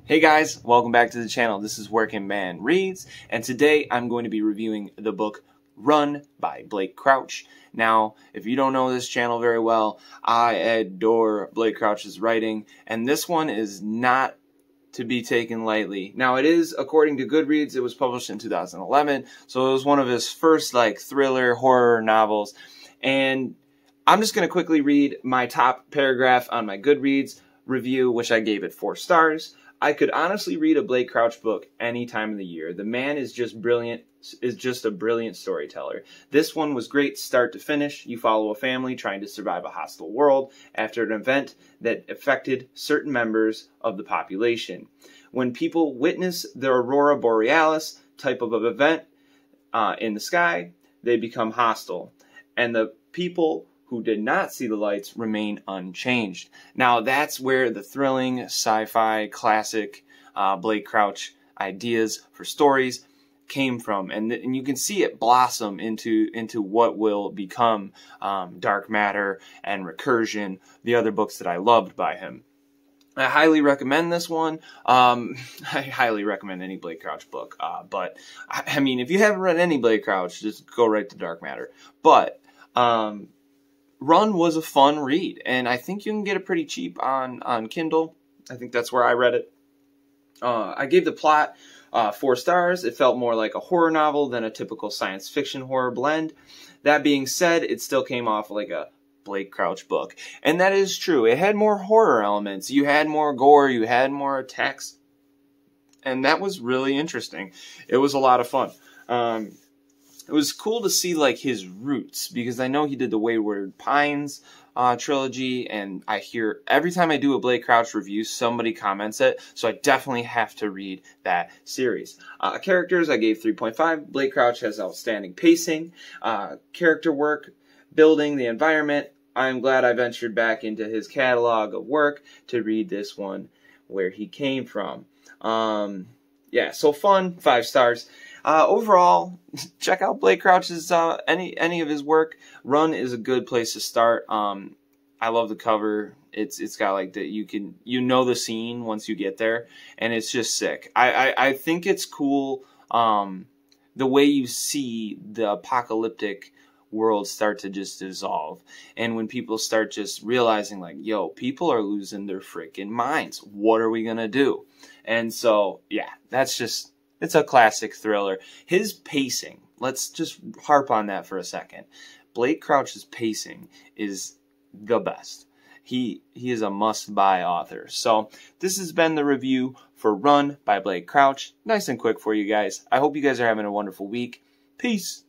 Hey guys, welcome back to the channel. This is Working Man Reads, and today I'm going to be reviewing the book Run by Blake Crouch. Now, if you don't know this channel very well, I adore Blake Crouch's writing, and this one is not to be taken lightly. Now, it is, according to Goodreads, it was published in 2011, so it was one of his first thriller horror novels. And I'm just going to quickly read my top paragraph on my Goodreads review, which I gave it 4 stars. I could honestly read a Blake Crouch book any time of the year. The man is just brilliant, is just a brilliant storyteller. This one was great start to finish. You follow a family trying to survive a hostile world after an event that affected certain members of the population. When people witness the aurora borealis type of event in the sky, they become hostile. And the people who did not see the lights remain unchanged. Now that's where the thrilling sci-fi classic Blake Crouch ideas for stories came from, and you can see it blossom into what will become Dark Matter and Recursion, the other books that I loved by him. I highly recommend this one. I highly recommend any Blake Crouch book, but I mean, if you haven't read any Blake Crouch, just go right to Dark Matter. But Run was a fun read, and I think you can get it pretty cheap on Kindle. I think that's where I read it. I gave the plot 4 stars. It felt more like a horror novel than a typical science fiction horror blend. That being said, it still came off like a Blake Crouch book, and that is true. It had more horror elements. You had more gore. You had more attacks, and that was really interesting. It was a lot of fun. It was cool to see his roots, because I know he did the Wayward Pines trilogy, and I hear every time I do a Blake Crouch review, somebody comments it, so I definitely have to read that series. Characters, I gave 3.5. Blake Crouch has outstanding pacing, character work, building the environment. I'm glad I ventured back into his catalog of work to read this one where he came from. Yeah, so fun, 5 stars. Overall, check out Blake Crouch's any of his work. Run is a good place to start. I love the cover. It's got you know the scene once you get there, and it's just sick. I think it's cool the way you see the apocalyptic world start to just dissolve, and when people start just realizing yo, people are losing their freaking minds. What are we gonna do? And so yeah, it's a classic thriller. His pacing, let's just harp on that for a second. Blake Crouch's pacing is the best. He is a must-buy author. So this has been the review for Run by Blake Crouch. Nice and quick for you guys. I hope you guys are having a wonderful week. Peace.